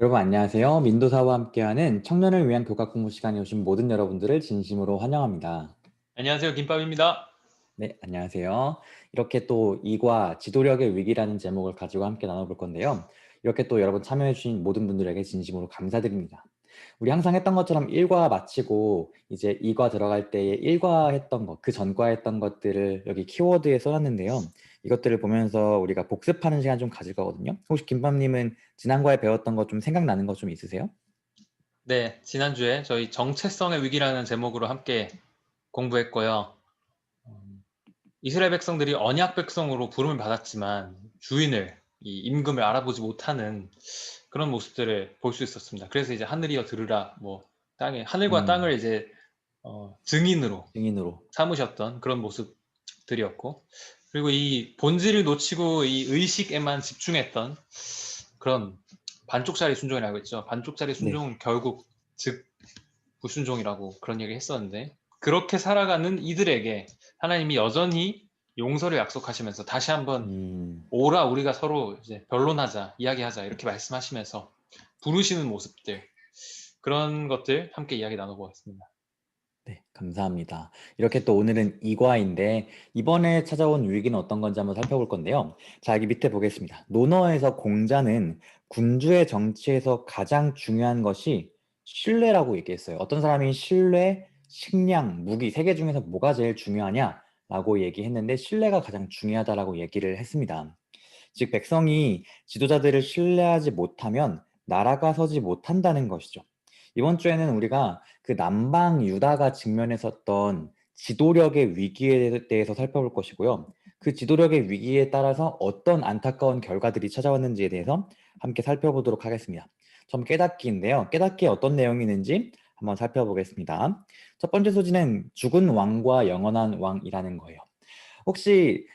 여러분 안녕하세요. 민도사와 함께하는 청년을 위한 교과 공부 시간에 오신 모든 여러분들을 진심으로 환영합니다. 안녕하세요. 김밥입니다. 네, 안녕하세요. 이렇게 또 이과 지도력의 위기라는 제목을 가지고 함께 나눠볼 건데요. 이렇게 또 여러분 참여해주신 모든 분들에게 진심으로 감사드립니다. 우리 항상 했던 것처럼 1과 마치고 이제 2과 들어갈 때에 1과 했던 것, 그 전과 했던 것들을 여기 키워드에 써놨는데요. 이것들을 보면서 우리가 복습하는 시간 좀 가질 거거든요. 혹시 김밥님은 지난과에 배웠던 것 좀 생각나는 거 좀 있으세요? 네, 지난주에 저희 정체성의 위기라는 제목으로 함께 공부했고요. 이스라엘 백성들이 언약 백성으로 부름을 받았지만 주인을, 이 임금을 알아보지 못하는 그런 모습들을 볼 수 있었습니다. 그래서 이제 하늘이여 들으라, 뭐 하늘과 땅을 음, 이제 증인으로 증인으로. 삼으셨던 그런 모습들이었고, 그리고 이 본질을 놓치고 이 의식에만 집중했던 그런 반쪽짜리 순종이라고 했죠. 반쪽짜리 네. 순종은 결국 즉 불순종이라고 그런 얘기를 했었는데, 그렇게 살아가는 이들에게 하나님이 여전히 용서를 약속하시면서 다시 한번 음, 오라 우리가 서로 이제 변론하자, 이야기하자 이렇게 말씀하시면서 부르시는 모습들, 그런 것들 함께 이야기 나눠보겠습니다. 네, 감사합니다. 이렇게 또 오늘은 이과인데 이번에 찾아온 위기는 어떤 건지 한번 살펴볼 건데요. 자, 여기 밑에 보겠습니다. 논어에서 공자는 군주의 정치에서 가장 중요한 것이 신뢰라고 얘기했어요. 어떤 사람이 신뢰, 식량, 무기 세 개 중에서 뭐가 제일 중요하냐라고 얘기했는데 신뢰가 가장 중요하다라고 얘기를 했습니다. 즉 백성이 지도자들을 신뢰하지 못하면 나라가 서지 못한다는 것이죠. 이번 주에는 우리가 그 남방 유다가 직면했었던 지도력의 위기에 대해서 살펴볼 것이고요. 그 지도력의 위기에 따라서 어떤 안타까운 결과들이 찾아왔는지에 대해서 함께 살펴보도록 하겠습니다. 처음 깨닫기인데요. 깨닫기에 어떤 내용이 있는지 한번 살펴보겠습니다. 첫 번째 소지는 죽은 왕과 영원한 왕이라는 거예요. 혹시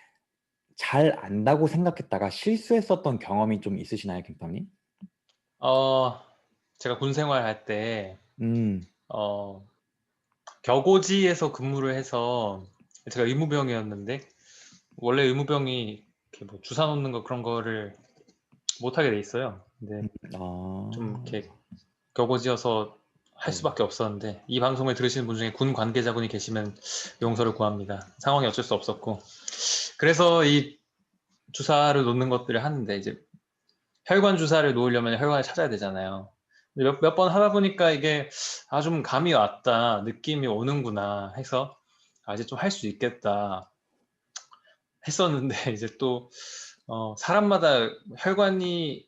잘 안다고 생각했다가 실수했었던 경험이 좀 있으시나요, 김밥님? 어, 제가 군 생활할 때 음, 어, 격오지에서 근무를 해서, 제가 의무병이었는데 원래 의무병이 이렇게 뭐 주사 놓는 거 그런 거를 못 하게 돼 있어요. 근데 좀 아, 이렇게 격오지여서 할 네. 수밖에 없었는데, 이 방송을 들으시는 분 중에 군 관계자분이 계시면 용서를 구합니다. 상황이 어쩔 수 없었고, 그래서 이 주사를 놓는 것들을 하는데, 이제 혈관 주사를 놓으려면 혈관을 찾아야 되잖아요. 몇 번 하다 보니까 이게 좀 감이 왔다, 느낌이 오는구나 해서 이제 좀 할 수 있겠다 했었는데, 이제 또 사람마다 혈관이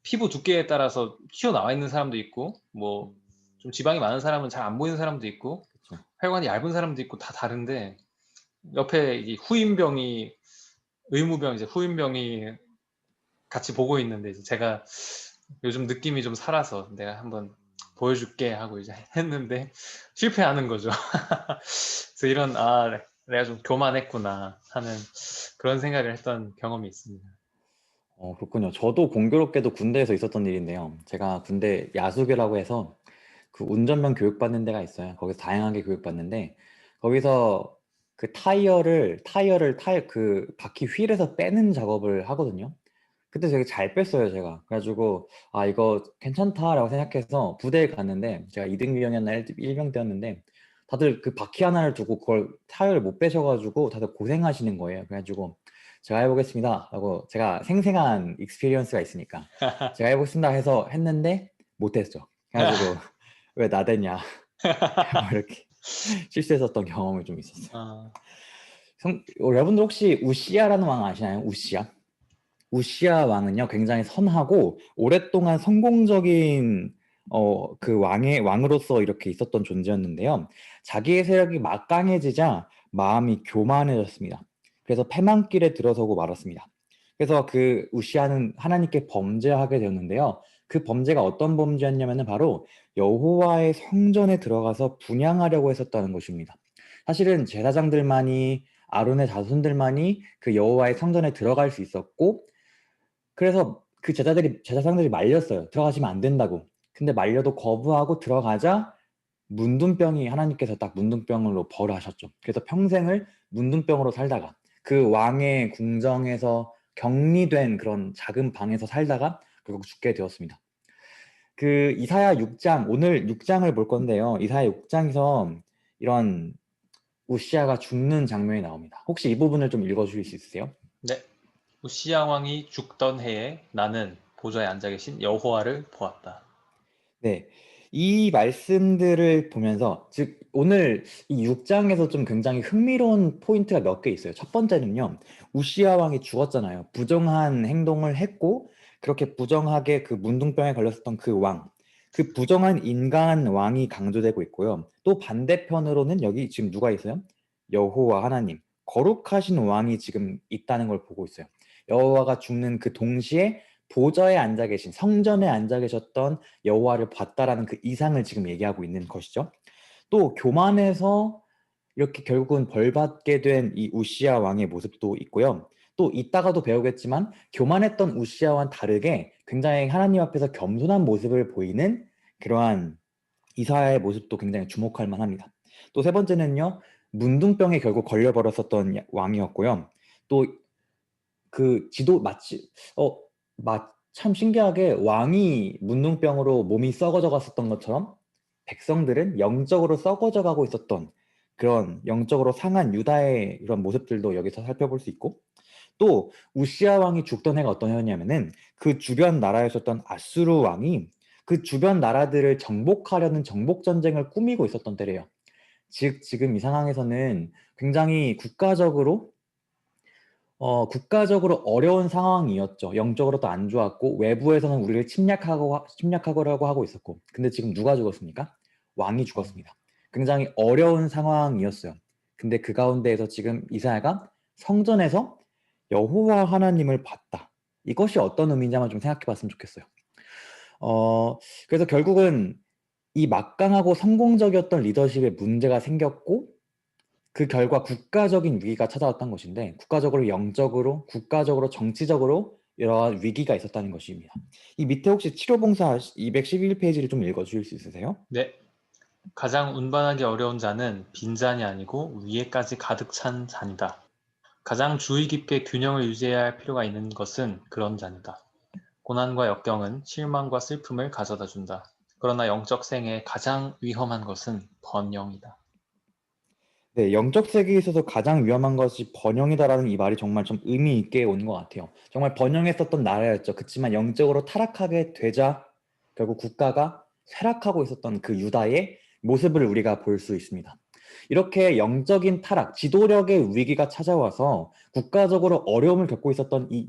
피부 두께에 따라서 튀어나와 있는 사람도 있고, 뭐 음, 좀 지방이 많은 사람은 잘 안 보이는 사람도 있고, 그쵸. 혈관이 얇은 사람도 있고, 다 다른데, 옆에 이 후임병이, 의무병 이제 후임병이 같이 보고 있는데, 이제 제가 요즘 느낌이 좀 살아서 내가 한번 보여줄게 하고 이제 했는데 실패하는 거죠. 그래서 이런, 내가 좀 교만했구나 하는 그런 생각을 했던 경험이 있습니다. 그렇군요. 저도 공교롭게도 군대에서 있었던 일인데요. 제가 군대 야수교라고 해서 그 운전면 교육받는 데가 있어요. 거기서 다양하게 교육받는데 거기서 그 타이어 그 바퀴 휠에서 빼는 작업을 하거든요. 그때 되게 잘 뺐어요, 제가. 그래가지고 이거 괜찮다라고 생각해서 부대에 갔는데 제가 2등병이었나 1병대였는데 다들 그 바퀴 하나를 두고 그걸 타이어를 못 빼셔가지고 다들 고생하시는 거예요. 그래가지고 제가 해보겠습니다 하고 제가 생생한 익스피리언스가 있으니까 제가 해보겠습니다 해서 했는데 못했죠. 그래가지고 왜 나대냐 뭐 이렇게 실수했었던 경험이 좀 있었어요. 어, 여러분들 혹시 우시아라는 왕 아시나요? 우시아? 우시아 왕은요 굉장히 선하고 오랫동안 성공적인 그 왕으로서 이렇게 있었던 존재였는데요. 자기의 세력이 막강해지자 마음이 교만해졌습니다. 그래서 패망길에 들어서고 말았습니다. 그래서 그 우시아는 하나님께 범죄하게 되었는데요. 그 범죄가 어떤 범죄였냐면은 바로 여호와의 성전에 들어가서 분향하려고 했었다는 것입니다. 사실은 제사장들만이 아론의 자손들만이 그 여호와의 성전에 들어갈 수 있었고 그래서 그 제사장들이 말렸어요. 들어가시면 안 된다고. 근데 말려도 거부하고 들어가자 문둥병이 하나님께서 딱 문둥병으로 벌하셨죠. 그래서 평생을 문둥병으로 살다가 그 왕의 궁정에서 격리된 그런 작은 방에서 살다가 결국 죽게 되었습니다. 그 이사야 6장, 오늘 6장을 볼 건데요. 이사야 6장에서 이런 우시아가 죽는 장면이 나옵니다. 혹시 이 부분을 좀 읽어주실 수 있으세요? 네. 우시야 왕이 죽던 해에 나는 보좌에 앉아 계신 여호와를 보았다. 네. 이 말씀들을 보면서, 즉, 오늘 이 6장에서 좀 굉장히 흥미로운 포인트가 몇 개 있어요. 첫 번째는요, 우시아 왕이 죽었잖아요. 부정한 행동을 했고, 그렇게 부정하게 그 문둥병에 걸렸었던 그 왕, 그 부정한 인간 왕이 강조되고 있고요. 또 반대편으로는 여기 지금 누가 있어요? 여호와 하나님, 거룩하신 왕이 지금 있다는 걸 보고 있어요. 여호와가 죽는 그 동시에 보좌에 앉아 계신, 성전에 앉아 계셨던 여호와를 봤다라는 그 이상을 지금 얘기하고 있는 것이죠. 또 교만해서 이렇게 결국은 벌받게 된 이 우시아 왕의 모습도 있고요. 또 이따가도 배우겠지만 교만했던 우시아와는 다르게 굉장히 하나님 앞에서 겸손한 모습을 보이는 그러한 이사야의 모습도 굉장히 주목할 만합니다. 또 세 번째는요, 문둥병에 결국 걸려버렸었던 왕이었고요. 또 그 지도 마치 참 신기하게 왕이 문둥병으로 몸이 썩어져 갔었던 것처럼 백성들은 영적으로 썩어져 가고 있었던 그런 영적으로 상한 유다의 이런 모습들도 여기서 살펴볼 수 있고, 또 우시아 왕이 죽던 해가 어떤 해였냐면은 그 주변 나라에 있었던 아수르 왕이 그 주변 나라들을 정복하려는 정복 전쟁을 꾸미고 있었던 때래요. 즉 지금 이 상황에서는 굉장히 국가적으로 어려운 상황이었죠. 영적으로도 안 좋았고 외부에서는 우리를 침략하려고 하고 있었고. 근데 지금 누가 죽었습니까? 왕이 죽었습니다. 굉장히 어려운 상황이었어요. 근데 그 가운데에서 지금 이사야가 성전에서 여호와 하나님을 봤다. 이것이 어떤 의미인지 한번 좀 생각해 봤으면 좋겠어요. 그래서 결국은 이 막강하고 성공적이었던 리더십에 문제가 생겼고, 그 결과 국가적인 위기가 찾아왔던 것인데, 국가적으로 영적으로, 국가적으로 정치적으로 여러 위기가 있었다는 것입니다. 이 밑에 혹시 치료봉사 211페이지를 좀 읽어주실 수 있으세요? 네. 가장 운반하기 어려운 잔은 빈잔이 아니고 위에까지 가득 찬 잔이다. 가장 주의 깊게 균형을 유지해야 할 필요가 있는 것은 그런 잔이다. 고난과 역경은 실망과 슬픔을 가져다 준다. 그러나 영적 생애의 가장 위험한 것은 번영이다. 네, 영적 세계에 있어서 가장 위험한 것이 번영이다라는 이 말이 정말 좀 의미 있게 온 것 같아요. 정말 번영했었던 나라였죠. 그렇지만 영적으로 타락하게 되자 결국 국가가 쇠락하고 있었던 그 유다의 모습을 우리가 볼 수 있습니다. 이렇게 영적인 타락, 지도력의 위기가 찾아와서 국가적으로 어려움을 겪고 있었던 이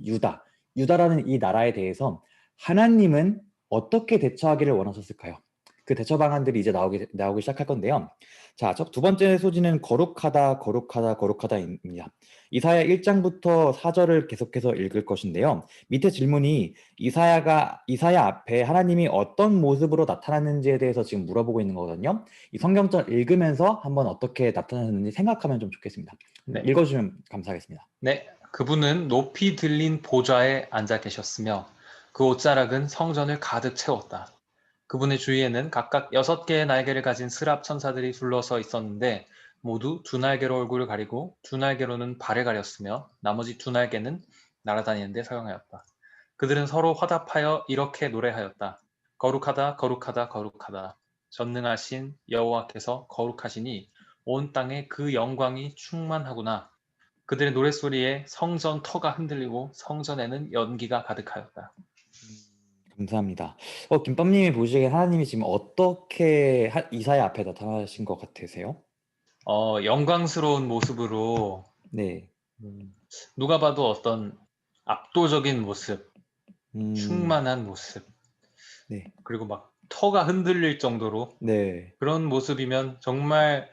유다라는 이 나라에 대해서 하나님은 어떻게 대처하기를 원하셨을까요? 그 대처 방안들이 이제 나오기 시작할 건데요. 자, 두 번째 소지는 거룩하다, 거룩하다, 거룩하다입니다. 이사야 1장부터 4절을 계속해서 읽을 것인데요. 밑에 질문이 이사야 앞에 하나님이 어떤 모습으로 나타났는지에 대해서 지금 물어보고 있는 거거든요. 이 성경절 읽으면서 한번 어떻게 나타났는지 생각하면 좀 좋겠습니다. 네. 읽어주시면 감사하겠습니다. 네. 그분은 높이 들린 보좌에 앉아 계셨으며 그 옷자락은 성전을 가득 채웠다. 그분의 주위에는 각각 6개의 날개를 가진 스랍 천사들이 둘러서 있었는데 모두 두 날개로 얼굴을 가리고 두 날개로는 발을 가렸으며 나머지 두 날개는 날아다니는 데 사용하였다. 그들은 서로 화답하여 이렇게 노래하였다. 거룩하다, 거룩하다, 거룩하다. 전능하신 여호와께서 거룩하시니 온 땅에 그 영광이 충만하구나. 그들의 노랫소리에 성전 터가 흔들리고 성전에는 연기가 가득하였다. 감사합니다. 김밥님이 보시기에 하나님이 지금 어떻게 이사야 앞에 나타나신 것 같으세요? 영광스러운 모습으로 네. 음, 누가 봐도 어떤 압도적인 모습, 음, 충만한 모습, 네. 그리고 막 터가 흔들릴 정도로 네. 그런 모습이면 정말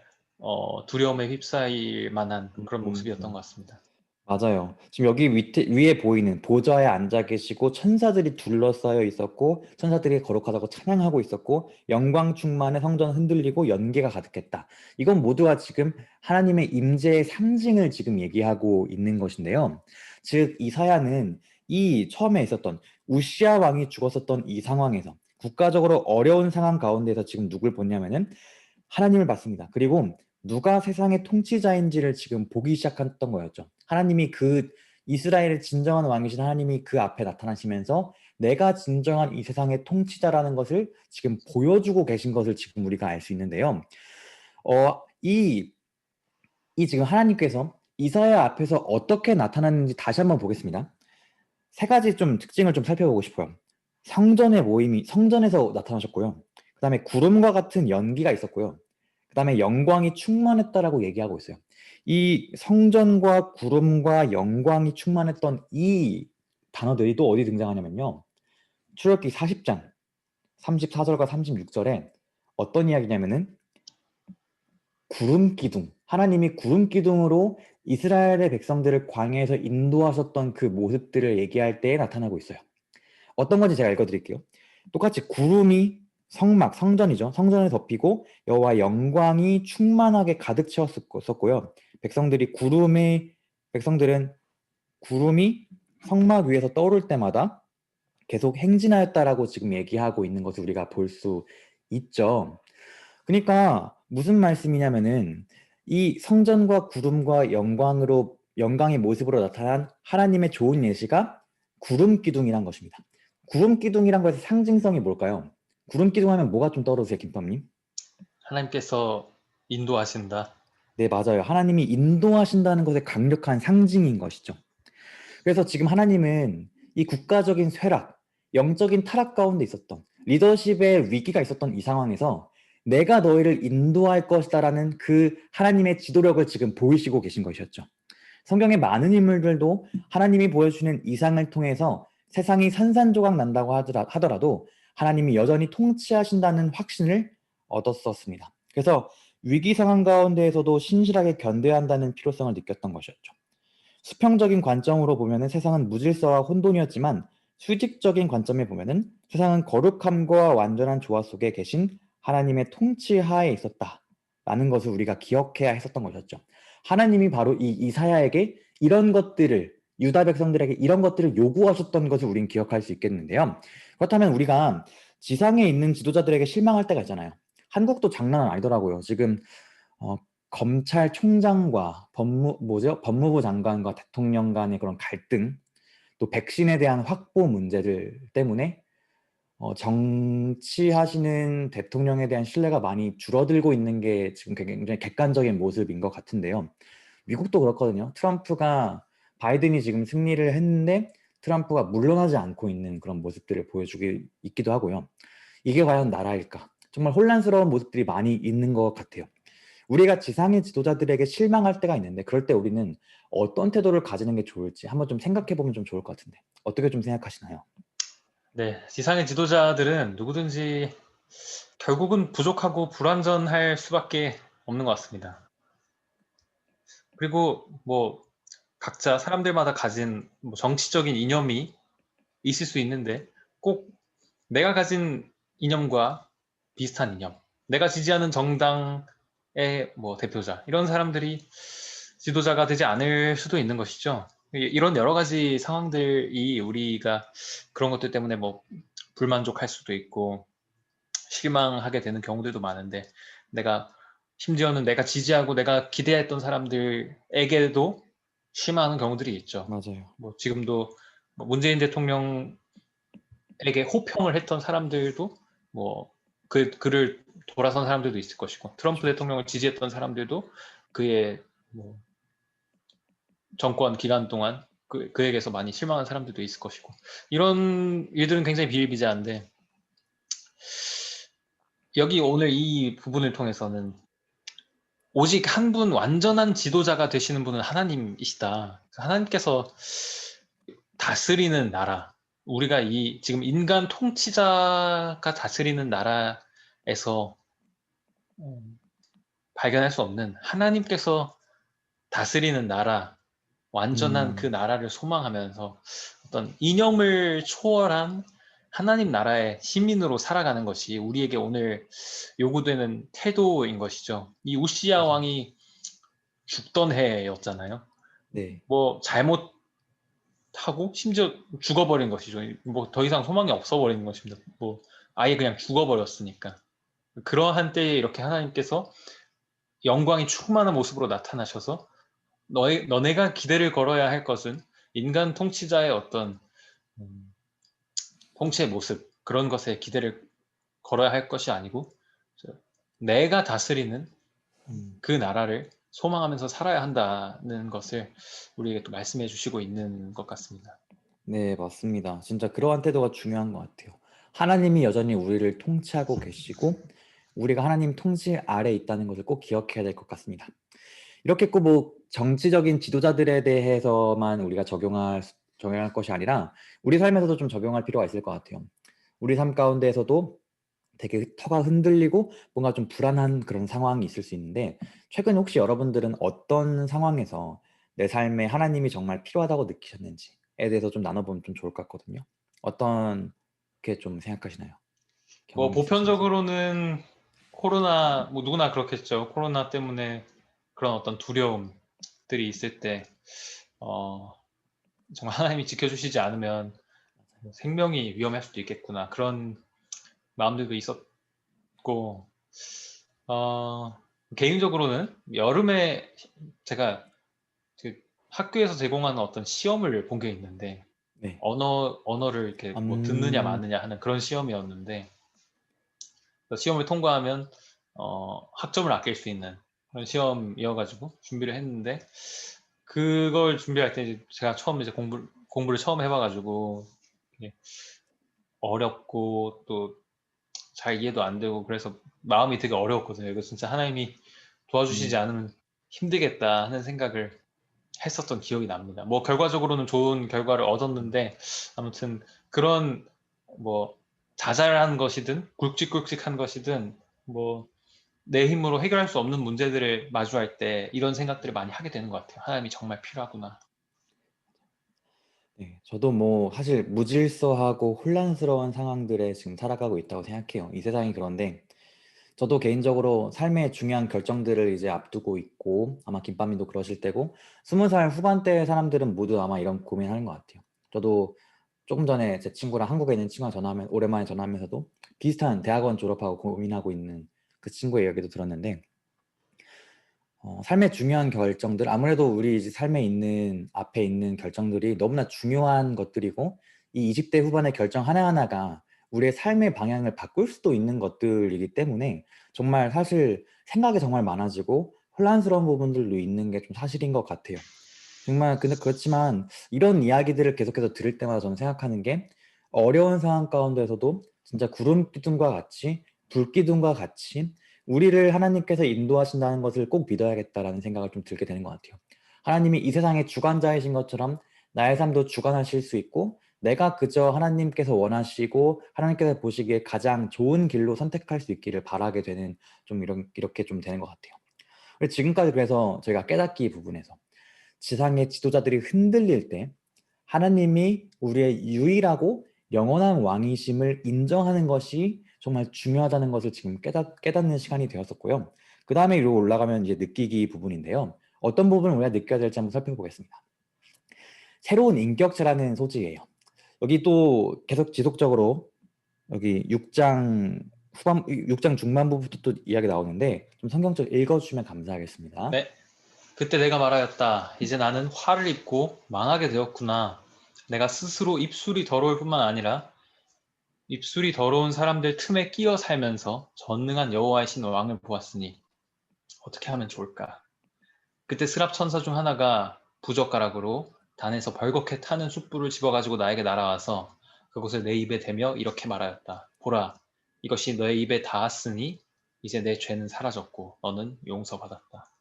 두려움에 휩싸일 만한 그런 모습이었던 음. 것 같습니다. 맞아요. 지금 여기 위에 보이는 보좌에 앉아 계시고 천사들이 둘러싸여 있었고 천사들이 거룩하다고 찬양하고 있었고 영광 충만의 성전 흔들리고 연기가 가득했다. 이건 모두가 지금 하나님의 임재의 상징을 지금 얘기하고 있는 것인데요. 즉 이사야는 이 처음에 있었던 우시아 왕이 죽었었던 이 상황에서 국가적으로 어려운 상황 가운데서 지금 누굴 보냐면은 하나님을 봤습니다. 그리고 누가 세상의 통치자인지를 지금 보기 시작했던 거였죠. 하나님이 그 이스라엘의 진정한 왕이신 하나님이 그 앞에 나타나시면서 내가 진정한 이 세상의 통치자라는 것을 지금 보여주고 계신 것을 지금 우리가 알 수 있는데요. 이 지금 하나님께서 이사야 앞에서 어떻게 나타났는지 다시 한번 보겠습니다. 세 가지 좀 특징을 좀 살펴보고 싶어요. 성전의 모임이 성전에서 나타나셨고요. 그 다음에 구름과 같은 연기가 있었고요. 그 다음에 영광이 충만했다라고 얘기하고 있어요. 이 성전과 구름과 영광이 충만했던 이 단어들이 또 어디 등장하냐면요. 출애굽기 40장 34절과 36절에 어떤 이야기냐면은 구름 기둥, 하나님이 구름 기둥으로 이스라엘의 백성들을 광야에서 인도하셨던 그 모습들을 얘기할 때에 나타나고 있어요. 어떤 건지 제가 읽어드릴게요. 똑같이 구름이 성막, 성전이죠. 성전을 덮이고 여호와 영광이 충만하게 가득 채웠었고요. 백성들은 구름이 성막 위에서 떠오를 때마다 계속 행진하였다라고 지금 얘기하고 있는 것을 우리가 볼 수 있죠. 그러니까 무슨 말씀이냐면은 이 성전과 구름과 영광의 모습으로 나타난 하나님의 좋은 예시가 구름 기둥이란 것입니다. 구름 기둥이란 것의 상징성이 뭘까요? 구름 기둥 하면 뭐가 좀 떠오르세요, 김밥님? 하나님께서 인도하신다. 네, 맞아요. 하나님이 인도하신다는 것의 강력한 상징인 것이죠. 그래서 지금 하나님은 이 국가적인 쇠락, 영적인 타락 가운데 있었던 리더십의 위기가 있었던 이 상황에서 내가 너희를 인도할 것이다라는 그 하나님의 지도력을 지금 보이시고 계신 것이었죠. 성경의 많은 인물들도 하나님이 보여주는 이상을 통해서 세상이 산산조각 난다고 하더라도 하나님이 여전히 통치하신다는 확신을 얻었었습니다. 그래서 위기 상황 가운데에서도 신실하게 견뎌야 한다는 필요성을 느꼈던 것이었죠. 수평적인 관점으로 보면은 세상은 무질서와 혼돈이었지만 수직적인 관점에 보면은 세상은 거룩함과 완전한 조화 속에 계신 하나님의 통치 하에 있었다라는 것을 우리가 기억해야 했었던 것이었죠. 하나님이 바로 이 이사야에게 이런 것들을 유다 백성들에게 이런 것들을 요구하셨던 것을 우리는 기억할 수 있겠는데요. 그렇다면 우리가 지상에 있는 지도자들에게 실망할 때가 있잖아요. 한국도 장난은 아니더라고요. 지금 검찰총장과 법무부 장관과 대통령 간의 그런 갈등, 또 백신에 대한 확보 문제들 때문에 정치하시는 대통령에 대한 신뢰가 많이 줄어들고 있는 게 지금 굉장히 객관적인 모습인 것 같은데요. 미국도 그렇거든요. 바이든이 지금 승리를 했는데 트럼프가 물러나지 않고 있는 그런 모습들을 보여주고 있기도 하고요. 이게 과연 나라일까? 정말 혼란스러운 모습들이 많이 있는 것 같아요. 우리가 지상의 지도자들에게 실망할 때가 있는데 그럴 때 우리는 어떤 태도를 가지는 게 좋을지 한번 좀 생각해 보면 좀 좋을 것 같은데 어떻게 좀 생각하시나요? 네, 지상의 지도자들은 누구든지 결국은 부족하고 불완전할 수밖에 없는 것 같습니다. 그리고 뭐 각자 사람들마다 가진 뭐 정치적인 이념이 있을 수 있는데 꼭 내가 가진 이념과 비슷한 이념, 내가 지지하는 정당의 뭐 대표자 이런 사람들이 지도자가 되지 않을 수도 있는 것이죠. 이런 여러 가지 상황들이 우리가 그런 것들 때문에 뭐 불만족할 수도 있고 실망하게 되는 경우들도 많은데 심지어는 내가 지지하고 내가 기대했던 사람들에게도 실망하는 경우들이 있죠. 맞아요. 뭐 지금도 뭐 문재인 대통령에게 호평을 했던 사람들도 뭐 그를 돌아선 사람들도 있을 것이고 트럼프 대통령을 지지했던 사람들도 그의 뭐 정권 기간 동안 그에게서 많이 실망한 사람들도 있을 것이고 이런 일들은 굉장히 비일비재한데 여기 오늘 이 부분을 통해서는 오직 한 분 완전한 지도자가 되시는 분은 하나님이시다. 하나님께서 다스리는 나라, 우리가 지금 인간 통치자가 다스리는 나라에서 발견할 수 없는 하나님께서 다스리는 나라, 완전한 그 나라를 소망하면서 어떤 이념을 초월한 하나님 나라의 시민으로 살아가는 것이 우리에게 오늘 요구되는 태도인 것이죠. 이 우시야 맞아요. 왕이 죽던 해였잖아요. 네, 뭐 잘못하고 심지어 죽어버린 것이죠. 뭐 더 이상 소망이 없어버린 것입니다. 뭐 아예 그냥 죽어버렸으니까. 그러한 때에 이렇게 하나님께서 영광이 충만한 모습으로 나타나셔서 너네가 기대를 걸어야 할 것은 인간 통치자의 어떤 음, 통치의 모습 그런 것에 기대를 걸어야 할 것이 아니고 내가 다스리는 음. 그 나라를 소망하면서 살아야 한다는 것을 우리에게 또 말씀해 주시고 있는 것 같습니다. 네, 맞습니다. 진짜 그러한 태도가 중요한 것 같아요. 하나님이 여전히 우리를 통치하고 계시고 우리가 하나님 통치 아래 있다는 것을 꼭 기억해야 될 것 같습니다. 이렇게 꼭 뭐 정치적인 지도자들에 대해서만 우리가 적용할 것이 아니라 우리 삶에서도 좀 적용할 필요가 있을 것 같아요. 우리 삶 가운데에서도 되게 터가 흔들리고 뭔가 좀 불안한 그런 상황이 있을 수 있는데 최근 혹시 여러분들은 어떤 상황에서 내 삶에 하나님이 정말 필요하다고 느끼셨는지에 대해서 좀 나눠보면 좀 좋을 것 같거든요. 어떻게 좀 생각하시나요? 뭐 경험이 있으신지. 보편적으로는 코로나 뭐 누구나 그렇겠죠. 코로나 때문에 그런 어떤 두려움들이 있을 때 정말 하나님이 지켜주시지 않으면 생명이 위험할 수도 있겠구나 그런 마음들도 있었고 어, 개인적으로는 여름에 제가 그 학교에서 제공하는 어떤 시험을 본 게 있는데 네. 언어를 이렇게 뭐 듣느냐 음, 마느냐 하는 그런 시험이었는데 시험을 통과하면 학점을 아낄 수 있는 그런 시험이어가지고 준비를 했는데 그걸 준비할 때 이제 제가 처음 이제 공부를 처음 해봐가지고 이게 어렵고 또 잘 이해도 안 되고 그래서 마음이 되게 어려웠거든요. 이거 진짜 하나님이 도와주시지 음, 않으면 힘들겠다 하는 생각을 했었던 기억이 납니다. 뭐 결과적으로는 좋은 결과를 음. 얻었는데 아무튼 그런 뭐 자잘한 것이든 굵직굵직한 것이든 뭐 내 힘으로 해결할 수 없는 문제들을 마주할 때 이런 생각들을 많이 하게 되는 것 같아요. 하나님이 정말 필요하구나. 네, 저도 뭐 사실 무질서하고 혼란스러운 상황들에 지금 살아가고 있다고 생각해요. 이 세상이 그런데 저도 개인적으로 삶의 중요한 결정들을 이제 앞두고 있고 아마 김빠님도 그러실 때고 20살 후반대의 사람들은 모두 아마 이런 고민하는 것 같아요. 저도 조금 전에 제 친구랑 한국에 있는 친구랑 전화하면 오랜만에 전화하면서도 비슷한 대학원 졸업하고 고민하고 있는 그 친구의 이야기도 들었는데 삶의 중요한 결정들 아무래도 우리 이제 삶에 있는 앞에 있는 결정들이 너무나 중요한 것들이고 이 20대 후반의 결정 하나하나가 우리의 삶의 방향을 바꿀 수도 있는 것들이기 때문에 정말 사실 생각이 정말 많아지고 혼란스러운 부분들도 있는 게 좀 사실인 것 같아요. 정말 근데 그렇지만 이런 이야기들을 계속해서 들을 때마다 저는 생각하는 게 어려운 상황 가운데서도 진짜 구름 기둥과 같이 불 기둥과 같이 우리를 하나님께서 인도하신다는 것을 꼭 믿어야겠다라는 생각을 좀 들게 되는 것 같아요. 하나님이 이 세상의 주관자이신 것처럼 나의 삶도 주관하실 수 있고 내가 그저 하나님께서 원하시고 하나님께서 보시기에 가장 좋은 길로 선택할 수 있기를 바라게 되는 좀 이렇게 좀 되는 것 같아요. 지금까지 그래서 저희가 깨닫기 부분에서 지상의 지도자들이 흔들릴 때 하나님이 우리의 유일하고 영원한 왕이심을 인정하는 것이 정말 중요하다는 것을 지금 깨닫는 시간이 되었었고요. 그 다음에 위로 올라가면 이제 느끼기 부분인데요. 어떤 부분을 우리가 느껴야 될지 한번 살펴보겠습니다. 새로운 인격체라는 소지예요. 여기 또 계속 지속적으로 여기 6장 중반부부터 또 이야기 나오는데 좀 성경적 읽어주시면 감사하겠습니다. 네, 그때 내가 말하였다. 이제 나는 화를 입고 망하게 되었구나. 내가 스스로 입술이 더러울 뿐만 아니라 입술이 더러운 사람들 틈에 끼어 살면서 전능한 여호와이신 왕을 보았으니 어떻게 하면 좋을까? 그때 스랍 천사 중 하나가 부젓가락으로 단에서 벌겋게 타는 숯불을 집어가지고 나에게 날아와서 그것을 내 입에 대며 이렇게 말하였다. 보라, 이것이 너의 입에 닿았으니 이제 내 죄는 사라졌고 너는 용서받았다.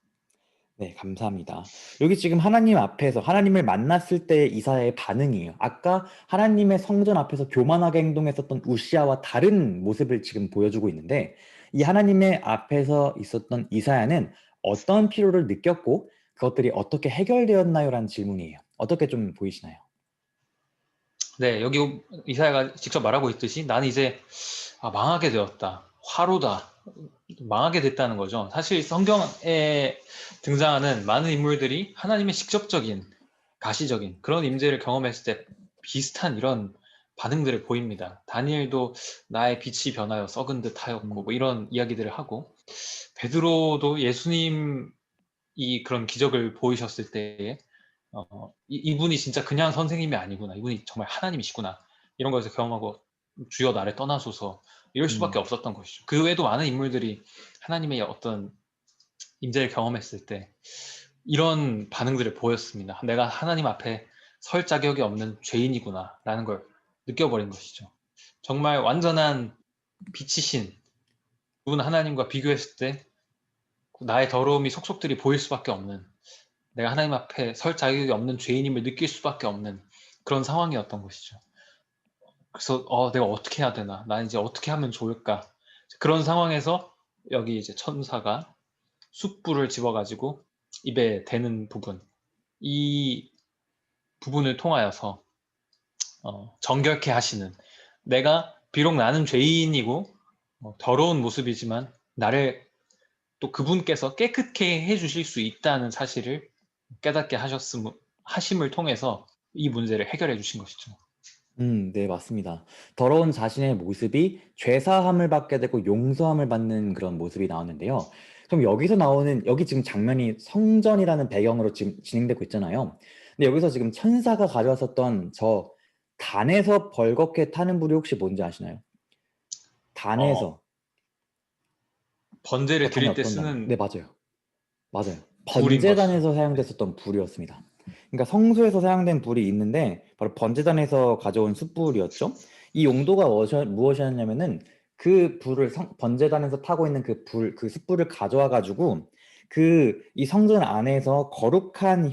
네, 감사합니다. 여기 지금 하나님 앞에서 하나님을 만났을 때 이사야의 반응이에요. 아까 하나님의 성전 앞에서 교만하게 행동했었던 우시아와 다른 모습을 지금 보여주고 있는데 이 하나님의 앞에서 있었던 이사야는 어떤 필요를 느꼈고 그것들이 어떻게 해결되었나요? 라는 질문이에요. 어떻게 좀 보이시나요? 네, 여기 이사야가 직접 말하고 있듯이 나는 이제 망하게 되었다. 화로다. 망하게 됐다는 거죠. 사실 성경에 등장하는 많은 인물들이 하나님의 직접적인, 가시적인 그런 임재를 경험했을 때 비슷한 이런 반응들을 보입니다. 다니엘도 나의 빛이 변하여 썩은 듯 하였고, 음, 뭐 이런 이야기들을 하고, 베드로도 예수님이 그런 기적을 보이셨을 때에, 이분이 진짜 그냥 선생님이 아니구나. 이분이 정말 하나님이시구나. 이런 것을 경험하고 주여 나를 떠나소서 이럴 수밖에 음, 없었던 것이죠. 그 외에도 많은 인물들이 하나님의 어떤 임재를 경험했을 때 이런 반응들을 보였습니다. 내가 하나님 앞에 설 자격이 없는 죄인이구나 라는 걸 느껴버린 것이죠. 정말 완전한 빛이신 그분 하나님과 비교했을 때 나의 더러움이 속속들이 보일 수밖에 없는, 내가 하나님 앞에 설 자격이 없는 죄인임을 느낄 수밖에 없는 그런 상황이었던 것이죠. 그래서 내가 어떻게 해야 되나? 나 이제 어떻게 하면 좋을까? 그런 상황에서 여기 이제 천사가 숯불을 집어가지고 입에 대는 부분, 이 부분을 통하여서 정결케 하시는, 내가 비록 나는 죄인이고 더러운 모습이지만 나를 또 그분께서 깨끗게 해주실 수 있다는 사실을 깨닫게 하심을 통해서 이 문제를 해결해 주신 것이죠. 네, 맞습니다. 더러운 자신의 모습이 죄사함을 받게 되고 용서함을 받는 그런 모습이 나오는데요. 그럼 여기서 나오는, 여기 지금 장면이 성전이라는 배경으로 지금 진행되고 있잖아요. 근데 여기서 지금 천사가 가져왔었던 저 단에서 벌겋게 타는 불이 혹시 뭔지 아시나요? 어, 단에서. 번제를 단이 드릴 때 어떤 단? 네, 쓰는 맞아요. 맞아요. 불인 것이죠. 번제단에서 네. 사용됐었던 불이었습니다. 그러니까 성소에서 사용된 불이 있는데 바로 번제단에서 가져온 숯불이었죠. 이 용도가 무엇이었냐면은 그 불을 번제단에서 타고 있는 그 불, 그 숯불을 가져와 가지고 그 이 성전 안에서 거룩한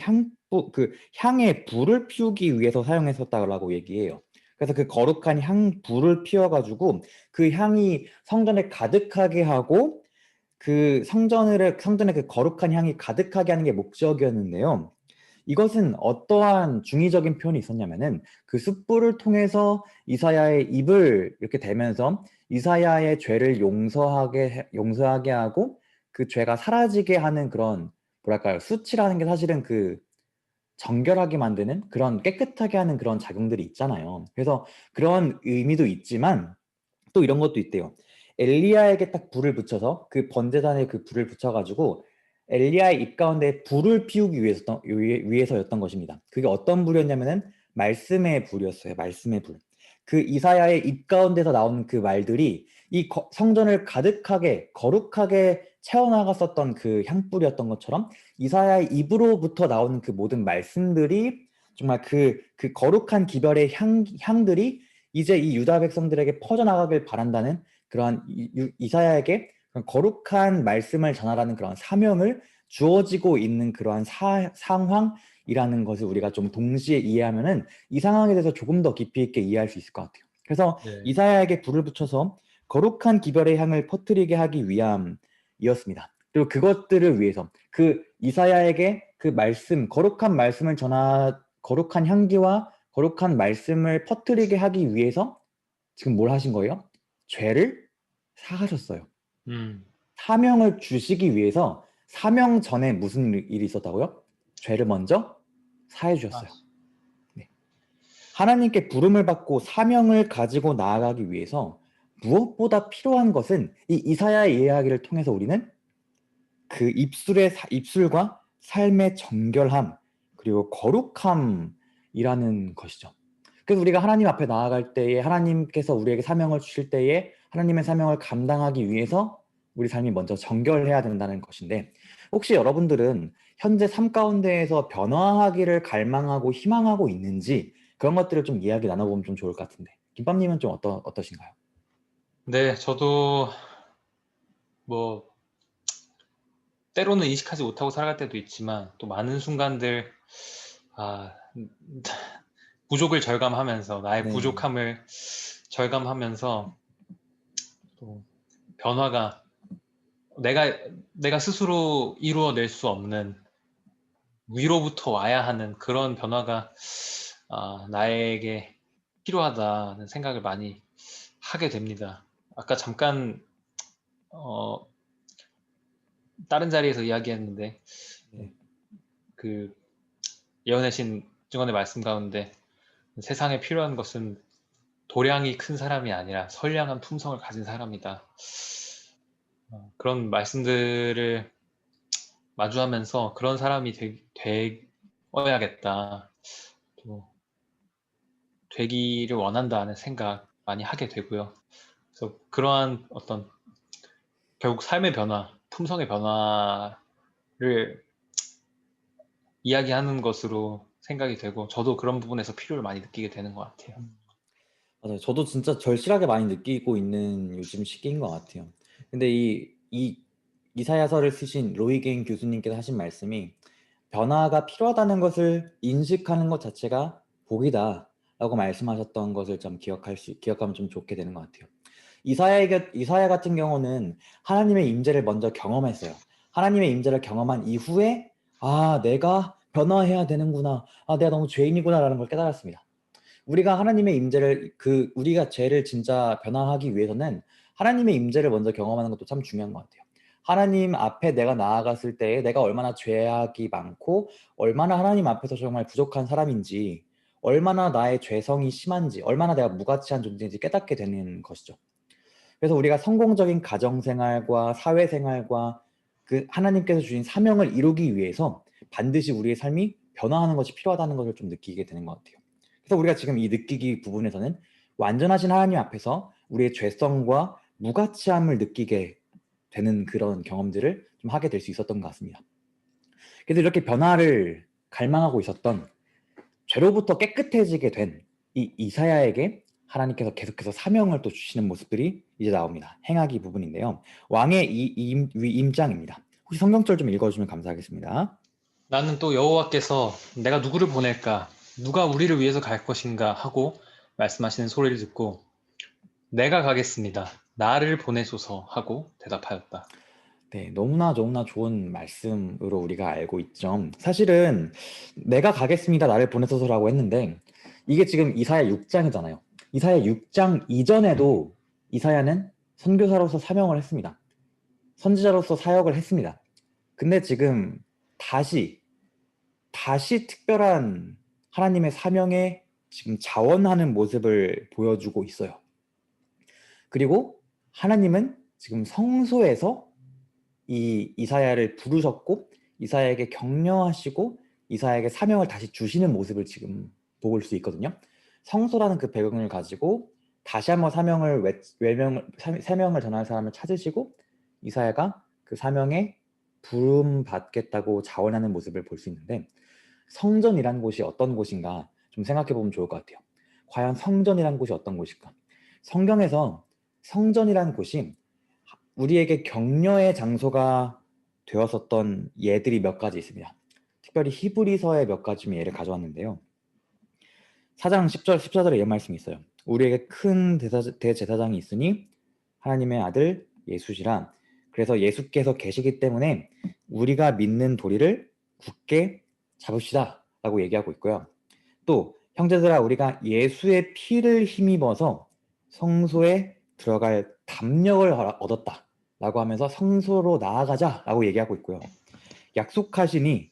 그 향의 불을 피우기 위해서 사용했었다라고 얘기해요. 그래서 그 거룩한 불을 피워 가지고 그 향이 성전에 가득하게 하고 그 성전의 그 거룩한 향이 가득하게 하는 게 목적이었는데요. 이것은 어떠한 중의적인 표현이 있었냐면은 그 숯불을 통해서 이사야의 입을 이렇게 대면서 이사야의 죄를 용서하게 하고 그 죄가 사라지게 하는 그런, 뭐랄까요, 수치라는 게 사실은 그 정결하게 만드는, 그런 깨끗하게 하는 그런 작용들이 있잖아요. 그래서 그런 의미도 있지만 또 이런 것도 있대요. 엘리야에게 딱 불을 붙여서 그 번제단에 그 불을 붙여가지고 엘리야의 입 가운데 불을 피우기 위해서였던 것입니다. 그게 어떤 불이었냐면은 말씀의 불이었어요. 말씀의 불. 그 이사야의 입 가운데서 나오는 그 말들이 이 성전을 가득하게 거룩하게 채워나갔었던 그 향불이었던 것처럼 이사야의 입으로부터 나오는 그 모든 말씀들이 정말 그 거룩한 기별의 향들이 이제 이 유다 백성들에게 퍼져나가길 바란다는 그러한 이사야에게 그런 거룩한 말씀을 전하라는 그런 사명을 주어지고 있는 그러한 상황이라는 것을 우리가 좀 동시에 이해하면은 이 상황에 대해서 조금 더 깊이 있게 이해할 수 있을 것 같아요. 그래서 네. 이사야에게 불을 붙여서 거룩한 기별의 향을 퍼뜨리게 하기 위함이었습니다. 그리고 그것들을 위해서 그 이사야에게 그 말씀, 거룩한 향기와 거룩한 말씀을 퍼뜨리게 하기 위해서 지금 뭘 하신 거예요? 죄를 사하셨어요. 음, 사명을 주시기 위해서 사명 전에 무슨 일이 있었다고요? 죄를 먼저 사해 아, 주셨어요. 네. 하나님께 부름을 받고 사명을 가지고 나아가기 위해서 무엇보다 필요한 것은 이 이사야의 이야기를 통해서 우리는 그 입술과 삶의 정결함 그리고 거룩함이라는 것이죠. 그래서 우리가 하나님 앞에 나아갈 때에 하나님께서 우리에게 사명을 주실 때에 하나님의 사명을 감당하기 위해서 우리 삶이 먼저 정결해야 된다는 것인데, 혹시 여러분들은 현재 삶 가운데에서 변화하기를 갈망하고 희망하고 있는지 그런 것들을 좀 이야기 나눠보면 좀 좋을 것 같은데, 김밥님은 좀 어떠신가요? 네, 저도 뭐 때로는 인식하지 못하고 살아갈 때도 있지만 또 많은 순간들 아, 부족을 절감하면서 나의 네, 부족함을 절감하면서 또 변화가 내가 내가 스스로 이루어낼 수 없는 위로부터 와야 하는 그런 변화가 나에게 필요하다는 생각을 많이 하게 됩니다. 아까 잠깐 어, 다른 자리에서 이야기했는데 네, 그 예언의 신 증언의 말씀 가운데 세상에 필요한 것은 도량이 큰 사람이 아니라 선량한 품성을 가진 사람이다. 그런 말씀들을 마주하면서 그런 사람이 되어야겠다. 또 되기를 원한다는 생각 많이 하게 되고요. 그래서 그러한 어떤 결국 삶의 변화, 품성의 변화를 이야기하는 것으로 생각이 되고 저도 그런 부분에서 필요를 많이 느끼게 되는 것 같아요. 맞아요. 저도 진짜 절실하게 많이 느끼고 있는 요즘 시기인 것 같아요. 근데 이 이사야서를 쓰신 로이게인 교수님께서 하신 말씀이 변화가 필요하다는 것을 인식하는 것 자체가 복이다라고 말씀하셨던 것을 좀 기억하면 좀 좋게 되는 것 같아요. 이사야 같은 경우는 하나님의 임재를 먼저 경험했어요. 하나님의 임재를 경험한 이후에 아, 내가 변화해야 되는구나. 아, 내가 너무 죄인이구나라는 걸 깨달았습니다. 우리가 하나님의 임재를 우리가 죄를 진짜 변화하기 위해서는 하나님의 임재를 먼저 경험하는 것도 참 중요한 것 같아요. 하나님 앞에 내가 나아갔을 때 내가 얼마나 죄악이 많고 얼마나 하나님 앞에서 정말 부족한 사람인지 얼마나 나의 죄성이 심한지 얼마나 내가 무가치한 존재인지 깨닫게 되는 것이죠. 그래서 우리가 성공적인 가정생활과 사회생활과 그 하나님께서 주신 사명을 이루기 위해서 반드시 우리의 삶이 변화하는 것이 필요하다는 것을 좀 느끼게 되는 것 같아요. 그래서 우리가 지금 이 느끼기 부분에서는 완전하신 하나님 앞에서 우리의 죄성과 무가치함을 느끼게 되는 그런 경험들을 좀 하게 될 수 있었던 것 같습니다. 그래서 이렇게 변화를 갈망하고 있었던 죄로부터 깨끗해지게 된 이 이사야에게 하나님께서 계속해서 사명을 또 주시는 모습들이 이제 나옵니다. 행하기 부분인데요. 왕의 임장입니다. 혹시 성경절 좀 읽어주시면 감사하겠습니다. 나는 또 여호와께서 내가 누구를 보낼까? 누가 우리를 위해서 갈 것인가? 하고 말씀하시는 소리를 듣고 내가 가겠습니다. 나를 보내소서 하고 대답하였다. 네, 너무나 너무나 좋은 말씀으로 우리가 알고 있죠. 사실은 내가 가겠습니다. 나를 보내소서라고 했는데 이게 지금 이사야 6장이잖아요. 이사야 6장 이전에도 이사야는 선교사로서 사명을 했습니다. 선지자로서 사역을 했습니다. 근데 지금 다시 특별한 하나님의 사명에 지금 자원하는 모습을 보여주고 있어요. 그리고 하나님은 지금 성소에서 이 이사야를 부르셨고 이사야에게 격려하시고 이사야에게 사명을 다시 주시는 모습을 지금 볼 수 있거든요. 성소라는 그 배경을 가지고 다시 한번 사명을 전할 사람을 찾으시고 이사야가 그 사명에 부름 받겠다고 자원하는 모습을 볼 수 있는데 성전이란 곳이 어떤 곳인가 좀 생각해 보면 좋을 것 같아요. 과연 성전이란 곳이 어떤 곳일까? 성경에서 성전이란 곳이 우리에게 격려의 장소가 되었었던 예들이 몇 가지 있습니다. 특별히 히브리서의 몇 가지 좀 예를 가져왔는데요. 4장 10절, 14절에 이런 말씀이 있어요. 우리에게 큰 대제사장이 있으니 하나님의 아들 예수시라. 그래서 예수께서 계시기 때문에 우리가 믿는 도리를 굳게 잡읍시다 라고 얘기하고 있고요. 또 형제들아 우리가 예수의 피를 힘입어서 성소에 들어갈 담력을 얻었다 라고 하면서 성소로 나아가자 라고 얘기하고 있고요. 약속하시니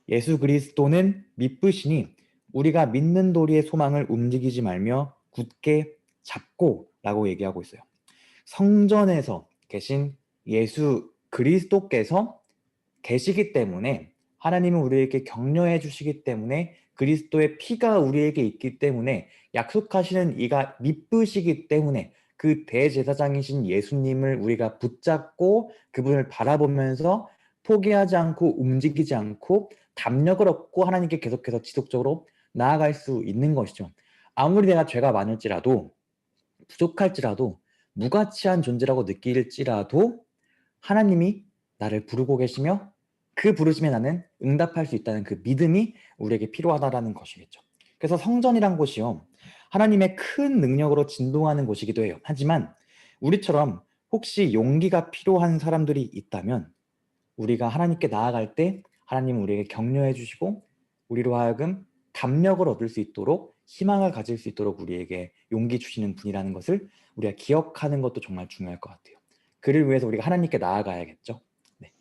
예수 그리스도는 믿으시니 우리가 믿는 도리의 소망을 움직이지 말며 굳게 잡고 라고 얘기하고 있어요. 성전에서 계신 예수 그리스도께서 계시기 때문에 하나님은 우리에게 격려해 주시기 때문에 그리스도의 피가 우리에게 있기 때문에 약속하시는 이가 믿으시기 때문에 그 대제사장이신 예수님을 우리가 붙잡고 그분을 바라보면서 포기하지 않고 움직이지 않고 담력을 얻고 하나님께 계속해서 지속적으로 나아갈 수 있는 것이죠. 아무리 내가 죄가 많을지라도 부족할지라도 무가치한 존재라고 느낄지라도 하나님이 나를 부르고 계시며 그 부르심에 나는 응답할 수 있다는 그 믿음이 우리에게 필요하다라는 것이겠죠. 그래서 성전이란 곳이요. 하나님의 큰 능력으로 진동하는 곳이기도 해요. 하지만 우리처럼 혹시 용기가 필요한 사람들이 있다면 우리가 하나님께 나아갈 때 하나님은 우리에게 격려해 주시고 우리로 하여금 담력을 얻을 수 있도록 희망을 가질 수 있도록 우리에게 용기 주시는 분이라는 것을 우리가 기억하는 것도 정말 중요할 것 같아요. 그를 위해서 우리가 하나님께 나아가야겠죠. 네.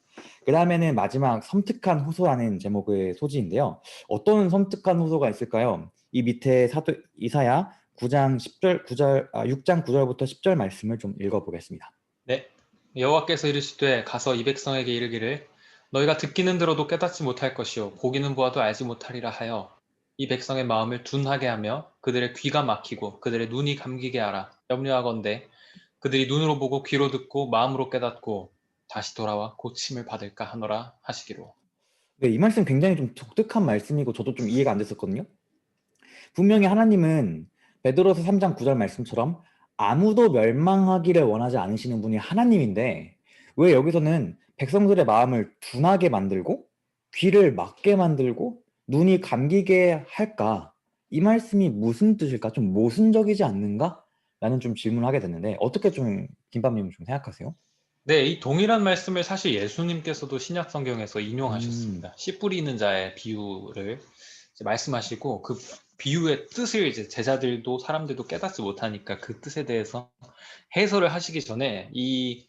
그 다음에는 마지막 섬뜩한 호소라는 제목의 소지인데요. 어떤 섬뜩한 호소가 있을까요? 이 밑에 이사야 6장 9절부터 10절 말씀을 좀 읽어보겠습니다. 네. 여호와께서 이르시되 가서 이 백성에게 이르기를 너희가 듣기는 들어도 깨닫지 못할 것이요 보기는 보아도 알지 못하리라 하여 이 백성의 마음을 둔하게 하며 그들의 귀가 막히고 그들의 눈이 감기게 하라. 염려하건대 그들이 눈으로 보고 귀로 듣고 마음으로 깨닫고 다시 돌아와 고침을 받을까 하노라 하시기로. 네, 이 말씀 굉장히 좀 독특한 말씀이고 저도 좀 이해가 안 됐었거든요. 분명히 하나님은 베드로서 3장 9절 말씀처럼 아무도 멸망하기를 원하지 않으시는 분이 하나님인데 왜 여기서는 백성들의 마음을 둔하게 만들고 귀를 막게 만들고 눈이 감기게 할까? 이 말씀이 무슨 뜻일까? 좀 모순적이지 않는가? 라는 좀 질문을 하게 됐는데 어떻게 좀 김밥님 좀 생각하세요? 네, 이 동일한 말씀을 사실 예수님께서도 신약 성경에서 음, 인용하셨습니다. 씨 뿌리는 자의 비유를 이제 말씀하시고 그 비유의 뜻을 이제 제자들도 사람들도 깨닫지 못하니까 그 뜻에 대해서 해설을 하시기 전에 이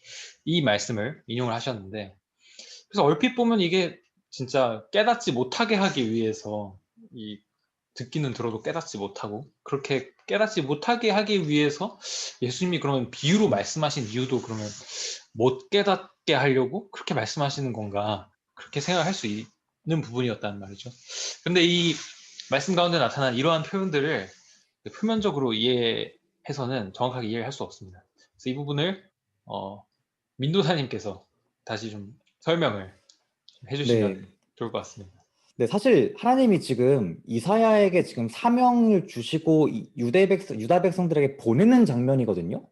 말씀을 인용을 하셨는데 그래서 얼핏 보면 이게 진짜 깨닫지 못하게 하기 위해서 이 듣기는 들어도 깨닫지 못하고 그렇게 깨닫지 못하게 하기 위해서 예수님이 그러면 비유로 말씀하신 이유도 그러면 못 깨닫게 하려고 그렇게 말씀하시는 건가 그렇게 생각할 수 있는 부분이었다는 말이죠. 근데 이 말씀 가운데 나타난 이러한 표현들을 표면적으로 이해해서는 정확하게 이해할 수 없습니다. 그래서 이 부분을 민도사님께서 다시 좀 설명을 네. 해주시면 좋을 것 같습니다. 네, 사실 하나님이 지금 이사야에게 지금 사명을 주시고 유다 백성들에게 보내는 장면이거든요.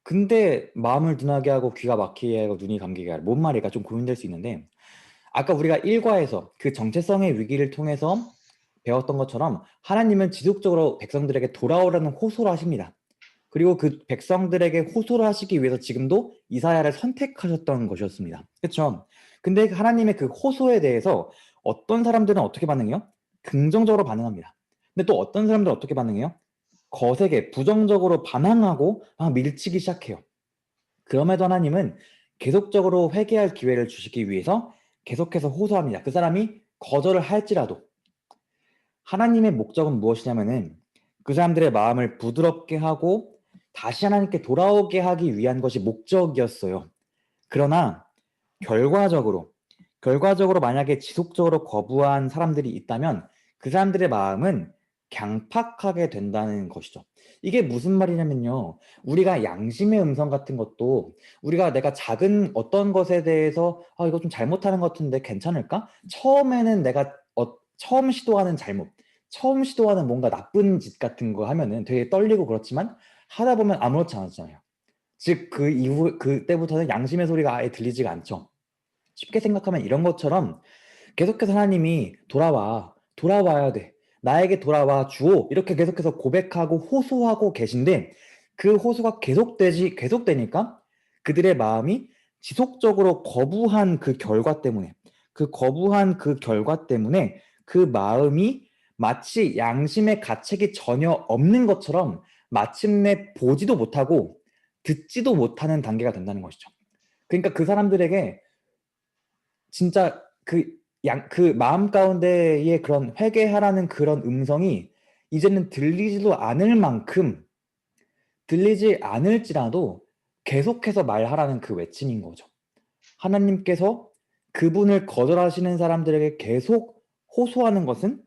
근데 마음을 둔하게 하고 귀가 막히게 하고 눈이 감기게 하고 뭔 말일까 좀 고민될 수 있는데 아까 우리가 일과에서 그 정체성의 위기를 통해서 배웠던 것처럼 하나님은 지속적으로 백성들에게 돌아오라는 호소를 하십니다. 그리고 그 백성들에게 호소를 하시기 위해서 지금도 이사야를 선택하셨던 것이었습니다. 그렇죠? 근데 하나님의 그 호소에 대해서 어떤 사람들은 어떻게 반응해요? 긍정적으로 반응합니다. 근데 또 어떤 사람들은 어떻게 반응해요? 거세게 부정적으로 반항하고 막 밀치기 시작해요. 그럼에도 하나님은 계속적으로 회개할 기회를 주시기 위해서 계속해서 호소합니다. 그 사람이 거절을 할지라도 하나님의 목적은 무엇이냐면은 그 사람들의 마음을 부드럽게 하고 다시 하나님께 돌아오게 하기 위한 것이 목적이었어요. 그러나 결과적으로 만약에 지속적으로 거부한 사람들이 있다면 그 사람들의 마음은 강팍하게 된다는 것이죠. 이게 무슨 말이냐면요. 우리가 양심의 음성 같은 것도 우리가 내가 작은 어떤 것에 대해서 이거 좀 잘못하는 것 같은데 괜찮을까? 처음에는 내가 처음 시도하는 잘못, 처음 시도하는 뭔가 나쁜 짓 같은 거 하면은 되게 떨리고 그렇지만 하다 보면 아무렇지 않았잖아요. 즉 그 이후 그때부터는 양심의 소리가 아예 들리지가 않죠. 쉽게 생각하면 이런 것처럼 계속해서 하나님이 돌아와야 돼. 나에게 돌아와 주오. 이렇게 계속해서 고백하고 호소하고 계신데 그 호소가 계속되니까 그들의 마음이 지속적으로 거부한 그 결과 때문에 그 마음이 마치 양심의 가책이 전혀 없는 것처럼 마침내 보지도 못하고 듣지도 못하는 단계가 된다는 것이죠. 그러니까 그 사람들에게 진짜 그 마음 가운데의 그런 회개하라는 그런 음성이 이제는 들리지 않을지라도 계속해서 말하라는 그 외침인 거죠. 하나님께서 그분을 거절하시는 사람들에게 계속 호소하는 것은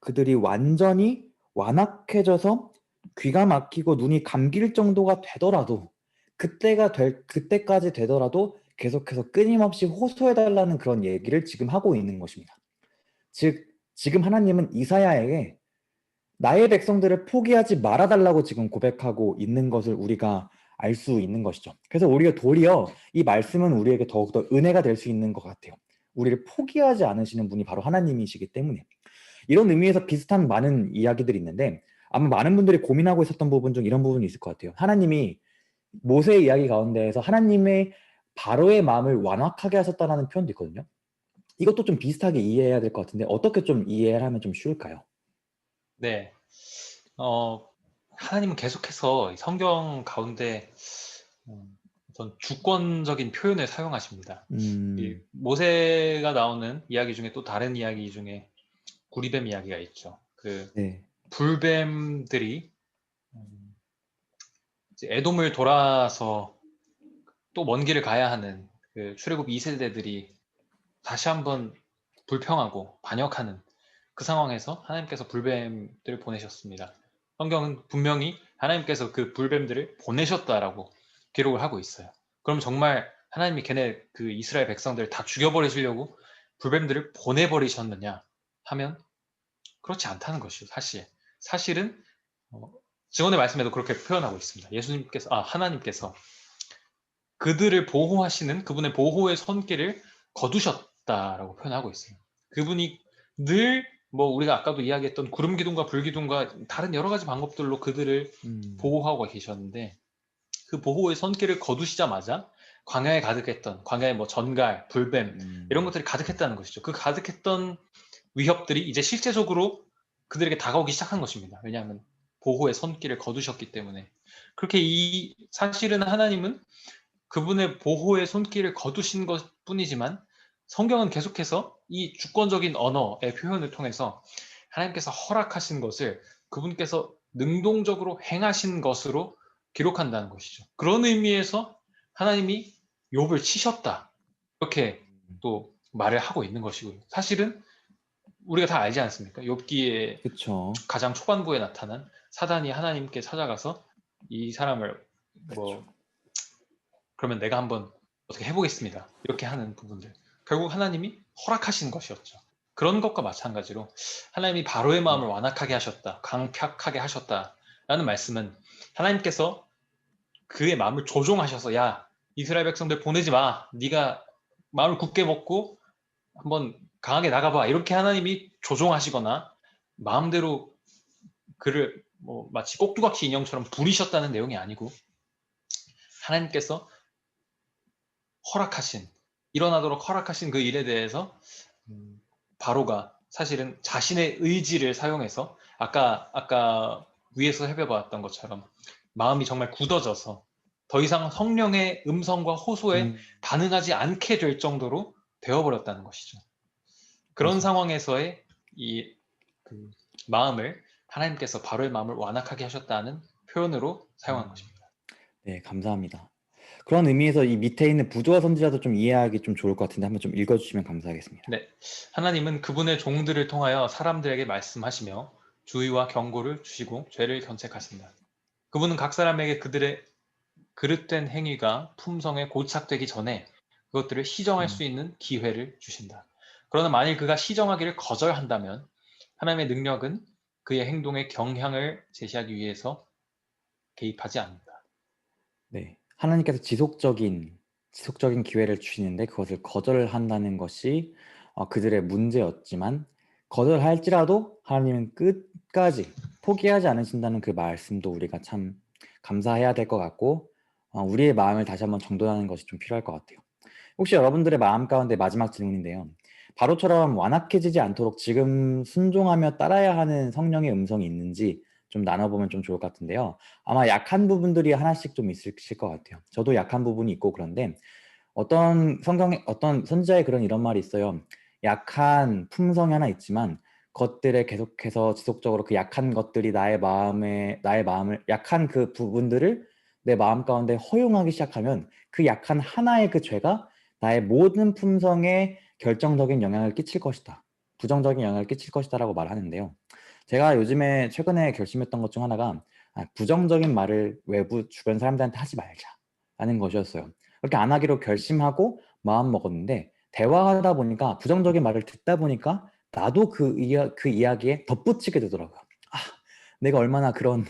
그들이 완전히 완악해져서 귀가 막히고 눈이 감길 정도가 되더라도 그때까지 되더라도 계속해서 끊임없이 호소해달라는 그런 얘기를 지금 하고 있는 것입니다. 즉 지금 하나님은 이사야에게 나의 백성들을 포기하지 말아달라고 지금 고백하고 있는 것을 우리가 알 수 있는 것이죠. 그래서 우리가 도리어 이 말씀은 우리에게 더욱더 은혜가 될 수 있는 것 같아요. 우리를 포기하지 않으시는 분이 바로 하나님이시기 때문에. 이런 의미에서 비슷한 많은 이야기들이 있는데 아마 많은 분들이 고민하고 있었던 부분 중 이런 부분이 있을 것 같아요. 하나님이 모세의 이야기 가운데에서 하나님의 바로의 마음을 완악하게 하셨다는 표현도 있거든요. 이것도 좀 비슷하게 이해해야 될 것 같은데 어떻게 좀 이해를 하면 좀 쉬울까요? 네. 하나님은 계속해서 성경 가운데 어떤 주권적인 표현을 사용하십니다. 이 음, 모세가 나오는 이야기 중에 또 다른 이야기 중에 구리뱀 이야기가 있죠. 그 네. 불뱀들이 이제 에돔을 돌아서 또 먼 길을 가야 하는 그 출애굽 2세대들이 다시 한번 불평하고 반역하는 그 상황에서 하나님께서 불뱀들을 보내셨습니다. 성경은 분명히 하나님께서 그 불뱀들을 보내셨다라고 기록을 하고 있어요. 그럼 정말 하나님이 걔네 그 이스라엘 백성들을 다 죽여버리시려고 불뱀들을 보내버리셨느냐 하면 그렇지 않다는 것이죠. 사실은 직원의 말씀에도 그렇게 표현하고 있습니다. 하나님께서 그들을 보호하시는 그분의 보호의 손길을 거두셨다라고 표현하고 있어요. 그분이 늘 우리가 아까도 이야기했던 구름 기둥과 불 기둥과 다른 여러 가지 방법들로 그들을 보호하고 계셨는데 그 보호의 손길을 거두시자마자 광야에 가득했던 광야에 전갈, 불뱀 이런 것들이 가득했다는 것이죠. 그 가득했던 위협들이 이제 실제적으로 그들에게 다가오기 시작한 것입니다. 왜냐하면 보호의 손길을 거두셨기 때문에. 그렇게 사실은 하나님은 그분의 보호의 손길을 거두신 것 뿐이지만 성경은 계속해서 이 주권적인 언어의 표현을 통해서 하나님께서 허락하신 것을 그분께서 능동적으로 행하신 것으로 기록한다는 것이죠. 그런 의미에서 하나님이 욥을 치셨다. 이렇게 또 말을 하고 있는 것이고요. 사실은 우리가 다 알지 않습니까? 욥기에 그쵸. 가장 초반부에 나타난 사단이 하나님께 찾아가서 이 사람을 그쵸. 그러면 내가 한번 어떻게 해보겠습니다. 이렇게 하는 부분들. 결국 하나님이 허락하신 것이었죠. 그런 것과 마찬가지로 하나님이 바로의 마음을 완악하게 하셨다. 강팍하게 하셨다라는 말씀은 하나님께서 그의 마음을 조종하셔서 야 이스라엘 백성들 보내지 마. 네가 마음을 굳게 먹고 한번 강하게 나가봐. 이렇게 하나님이 조종하시거나 마음대로 그를 마치 꼭두각시 인형처럼 부리셨다는 내용이 아니고 하나님께서 일어나도록 허락하신 그 일에 대해서 바로가 사실은 자신의 의지를 사용해서 아까 위에서 살펴봤던 것처럼 마음이 정말 굳어져서 더 이상 성령의 음성과 호소에 반응하지 않게 될 정도로 되어버렸다는 것이죠. 그런 맞아요. 상황에서의 그 마음을 하나님께서 바로의 마음을 완악하게 하셨다는 표현으로 사용한 것입니다. 네, 감사합니다. 그런 의미에서 이 밑에 있는 부조와 선지자도 좀 이해하기 좀 좋을 것 같은데 한번 좀 읽어주시면 감사하겠습니다. 네, 하나님은 그분의 종들을 통하여 사람들에게 말씀하시며 주의와 경고를 주시고 죄를 견책하신다. 그분은 각 사람에게 그들의 그릇된 행위가 품성에 고착되기 전에 그것들을 시정할 수 있는 기회를 주신다. 그러나 만일 그가 시정하기를 거절한다면 하나님의 능력은 그의 행동에 경향을 제시하기 위해서 개입하지 않는다. 네, 하나님께서 지속적인 기회를 주시는데 그것을 거절한다는 것이 그들의 문제였지만 거절할지라도 하나님은 끝까지 포기하지 않으신다는 그 말씀도 우리가 참 감사해야 될 것 같고 우리의 마음을 다시 한번 정돈하는 것이 좀 필요할 것 같아요. 혹시 여러분들의 마음 가운데 마지막 질문인데요. 바로처럼 완악해지지 않도록 지금 순종하며 따라야 하는 성령의 음성이 있는지 좀 나눠보면 좀 좋을 것 같은데요. 아마 약한 부분들이 하나씩 좀 있으실 것 같아요. 저도 약한 부분이 있고 그런데 어떤 선지자의 이런 말이 있어요. 약한 품성이 하나 있지만 것들에 계속해서 지속적으로 그 약한 것들이 나의 마음을 약한 그 부분들을 내 마음 가운데 허용하기 시작하면 그 약한 하나의 그 죄가 나의 모든 품성에 결정적인 영향을 끼칠 것이다. 부정적인 영향을 끼칠 것이다라고 말하는데요. 제가 요즘에 최근에 결심했던 것 중 하나가 부정적인 말을 외부 주변 사람들한테 하지 말자라는 것이었어요. 그렇게 안 하기로 결심하고 마음 먹었는데 대화하다 보니까 부정적인 말을 듣다 보니까 나도 그 이야기에 덧붙이게 되더라고요. 아, 내가 얼마나 그런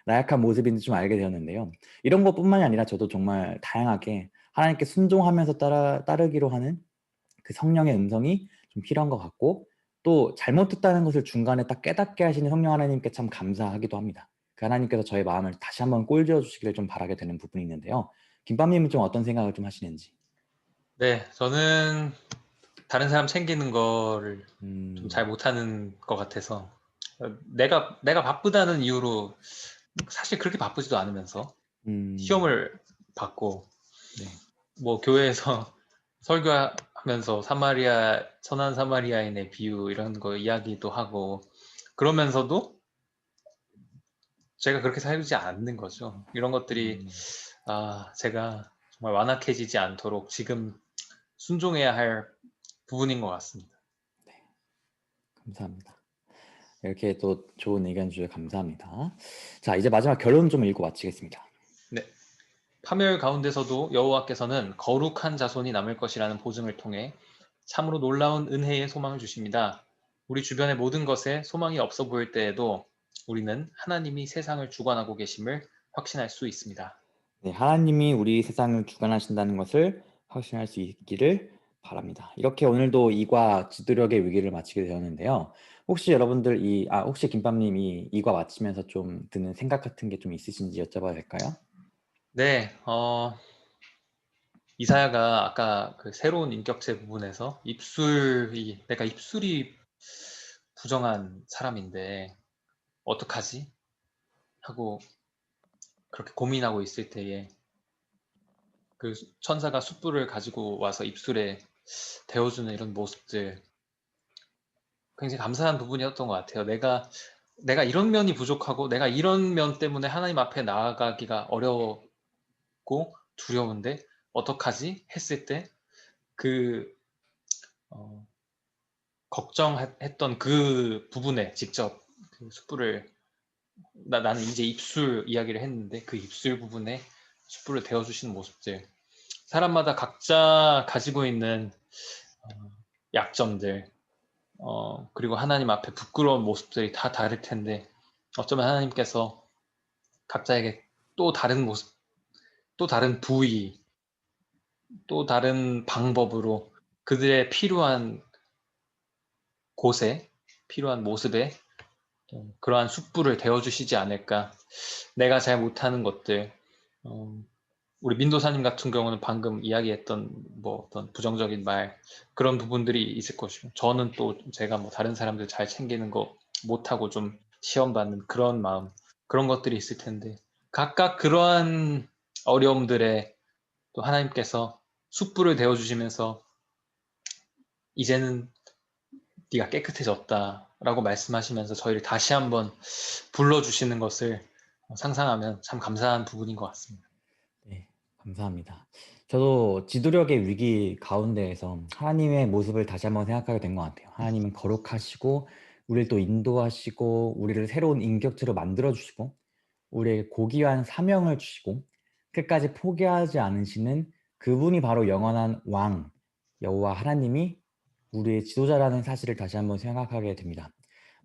나약한 모습인지 좀 알게 되었는데요. 이런 것뿐만이 아니라 저도 정말 다양하게 하나님께 순종하면서 따르기로 하는 그 성령의 음성이 좀 필요한 것 같고 또 잘못했다는 것을 중간에 딱 깨닫게 하시는 성령 하나님께 참 감사하기도 합니다. 그 하나님께서 저의 마음을 다시 한번 꼴지어 주시기를 좀 바라게 되는 부분이 있는데요. 김밥님은 좀 어떤 생각을 좀 하시는지? 네, 저는 다른 사람 챙기는 거를 좀 잘 음, 못하는 것 같아서 내가 바쁘다는 이유로 사실 그렇게 바쁘지도 않으면서 음, 시험을 받고 네, 교회에서 설교하면서 선한 사마리아인의 비유 이런 거 이야기도 하고 그러면서도 제가 그렇게 살지 않는 거죠. 이런 것들이 음, 제가 정말 완악해지지 않도록 지금 순종해야 할 부분인 것 같습니다. 네, 감사합니다. 이렇게 또 좋은 의견 주셔서 감사합니다. 자, 이제 마지막 결론 좀 읽고 마치겠습니다. 네. 파멸 가운데서도 여호와께서는 거룩한 자손이 남을 것이라는 보증을 통해 참으로 놀라운 은혜의 소망을 주십니다. 우리 주변의 모든 것에 소망이 없어 보일 때에도 우리는 하나님이 세상을 주관하고 계심을 확신할 수 있습니다. 네, 하나님이 우리 세상을 주관하신다는 것을 확신할 수 있기를 바랍니다. 이렇게 오늘도 이과 지도력의 위기를 마치게 되었는데요. 혹시 여러분들 혹시 김밥님 이 이과 마치면서 좀 드는 생각 같은 게 좀 있으신지 여쭤봐도 될까요? 네, 이사야가 아까 그 새로운 인격체 부분에서 내가 입술이 부정한 사람인데 어떡하지? 하고 그렇게 고민하고 있을 때에 그 천사가 숯불을 가지고 와서 입술에 데워주는 이런 모습들 굉장히 감사한 부분이었던 것 같아요. 내가 이런 면이 부족하고 내가 이런 면 때문에 하나님 앞에 나아가기가 어렵고 두려운데 어떡하지? 했을 때 그 걱정했던 그 부분에 직접 그 숯불을 나는 이제 입술 이야기를 했는데 그 입술 부분에 숯불을 데워주시는 모습들 사람마다 각자 가지고 있는 약점들 그리고 하나님 앞에 부끄러운 모습들이 다 다를 텐데 어쩌면 하나님께서 각자에게 또 다른 모습, 또 다른 부위, 또 다른 방법으로 그들의 필요한 곳에, 필요한 모습에 그러한 숯불을 데워주시지 않을까. 내가 잘 못하는 것들, 우리 민도사님 같은 경우는 방금 이야기했던 뭐 어떤 부정적인 말 그런 부분들이 있을 것이고 저는 또 제가 뭐 다른 사람들 잘 챙기는 거 못하고 좀 시험 받는 그런 마음 그런 것들이 있을 텐데 각각 그러한 어려움들에 또 하나님께서 숯불을 데워주시면서 이제는 네가 깨끗해졌다라고 말씀하시면서 저희를 다시 한번 불러주시는 것을 상상하면 참 감사한 부분인 것 같습니다. 네, 감사합니다. 저도 지도력의 위기 가운데에서 하나님의 모습을 다시 한번 생각하게 된 것 같아요. 하나님은 거룩하시고 우리를 또 인도하시고 우리를 새로운 인격체로 만들어 주시고 우리에게 고귀한 사명을 주시고 끝까지 포기하지 않으시는 그분이 바로 영원한 왕 여호와 하나님이 우리의 지도자라는 사실을 다시 한번 생각하게 됩니다.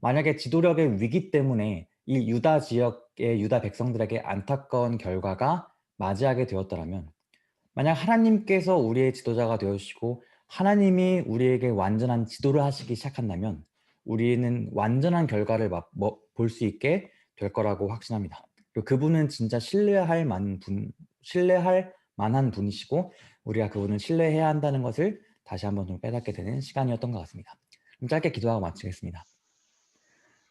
만약에 지도력의 위기 때문에 이 유다 지역의 유다 백성들에게 안타까운 결과가 맞이하게 되었더라면 만약 하나님께서 우리의 지도자가 되어주시고 하나님이 우리에게 완전한 지도를 하시기 시작한다면 우리는 완전한 결과를 볼 수 있게 될 거라고 확신합니다. 그리고 그분은 진짜 신뢰할 만한 분이시고 우리가 그분을 신뢰해야 한다는 것을 다시 한번 좀 깨닫게 되는 시간이었던 것 같습니다. 그럼 짧게 기도하고 마치겠습니다.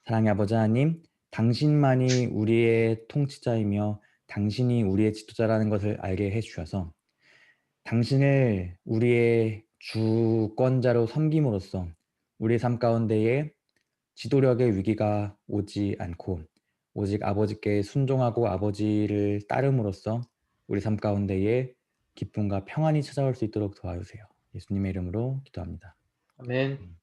사랑의 아버지 하나님, 당신만이 우리의 통치자이며 당신이 우리의 지도자라는 것을 알게 해주셔서 당신을 우리의 주권자로 섬김으로써 우리의 삶 가운데에 지도력의 위기가 오지 않고 오직 아버지께 순종하고 아버지를 따름으로써 우리 삶 가운데에 기쁨과 평안이 찾아올 수 있도록 도와주세요. 예수님의 이름으로 기도합니다. 아멘.